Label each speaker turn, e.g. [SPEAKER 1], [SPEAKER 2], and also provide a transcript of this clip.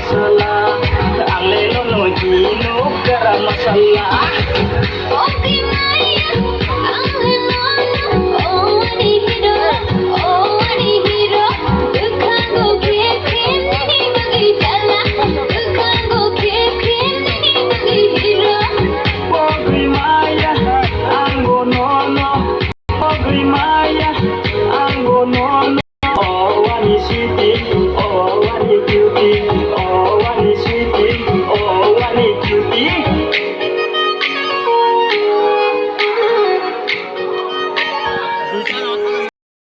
[SPEAKER 1] masalah ang lelo no hinog garam masalah
[SPEAKER 2] Okay Maya ang hanono oh ani hero dukhango kepin ni magi chala dukhango kepin ni magi hero
[SPEAKER 1] Pogri Maya anggo nono Pogri Maya anggo nono oh wani sweetie oh wani cutie